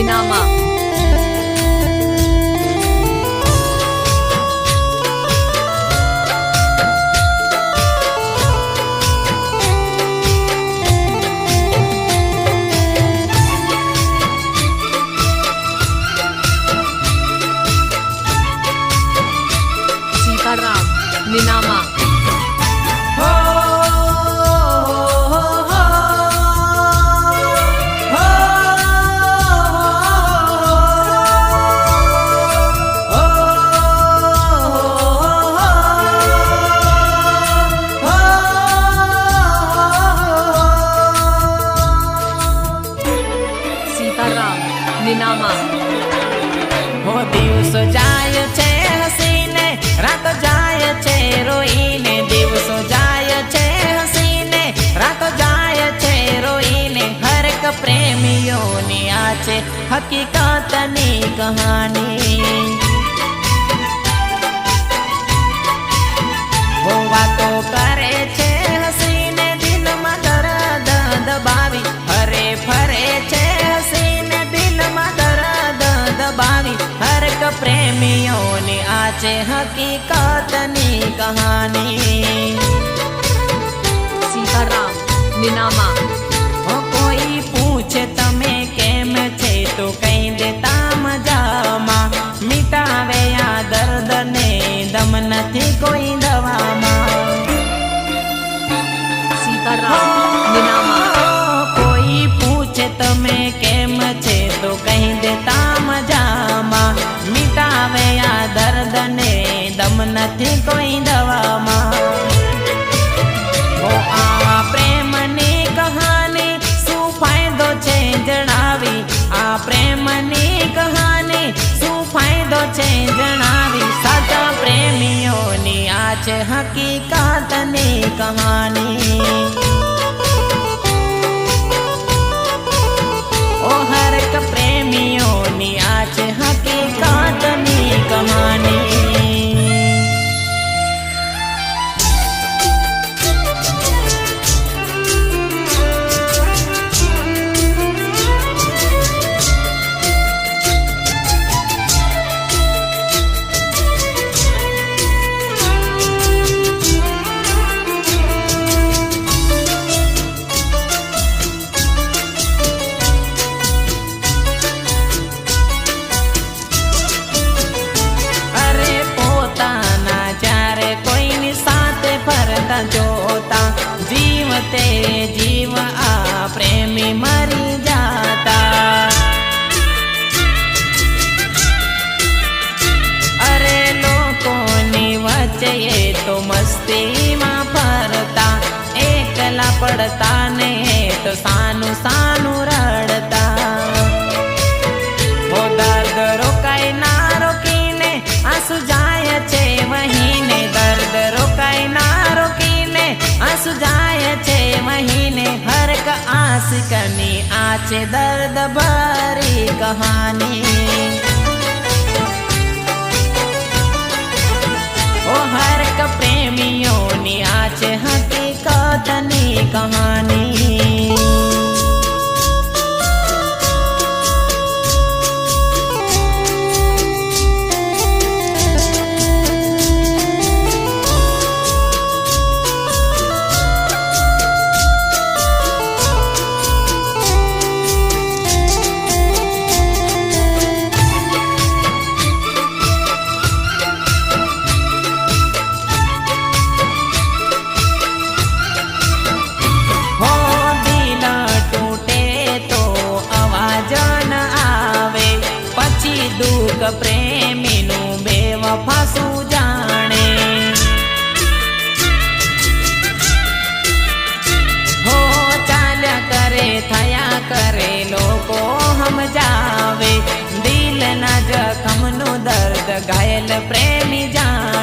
નિનામા સીતારામ નિનામા સીતારામ નિનામા હો દિવસો જાય છે હસીને રાતો જાય છે રોઈને દિવસો જાય છે હસીને રાતો જાય છે રોઈને હરેક પ્રેમીઓની આ છે હકીકતની કહાની હો વાતો કરે છે હસીને દિલમાં દર્દ દબાવી હરે ફરે છે હસીને દિલમાં દર્દ દબાવી હરેક પ્રેમીઓની આ છે હકીકતની કહાની સીતારામ નિનામા હો કોઈ પૂછે તમે કેમ છે તો કઈ દેતા મજામાં મિટાવે આ દર્દને દમ નથી કોઈ દવામાં સીતારામ નિનામા કોઈ પૂછે તમે કેમ છે તો કહી દેતા મજામાં મિટાવે આ દર્દને દમ નથી કોઈ દવામાં ઓ આ પ્રેમની કહાની શું ફાયદો છે જણાવી આ પ્રેમની કહાની શું ફાયદો છે જણાવી સાચા પ્રેમીઓની આ છે હકીકતની કહાની ઓ હરેક પ્રેમીઓની આ છે હકીકતની કહાની જોતા જીવ તે જીવ આ પ્રેમી મરી જાતા અરે લોકોની વચ્ચે એ તો મસ્તીમાં ફરતા એકલા પડતા ને તો સાનું સાનું રડતા હો દર્દ રોકાય ના રોકીને આંસુ જાય છે વહીને દર્દ રોકાય ના રોકીને આંસુ જાય છે વહીને હરક આશિકની આ છે દર્દ ભરી કહાની ઓ હરક પ્રેમીઓની આ છે હકીકતની કહાની દુઃખ પ્રેમીનું બેવફા શું જાણે હો ચાલ્યા કરે થયા કરે લોકો સમજાવે દિલના જખમનું દર્દ ઘાયલ પ્રેમી જાણે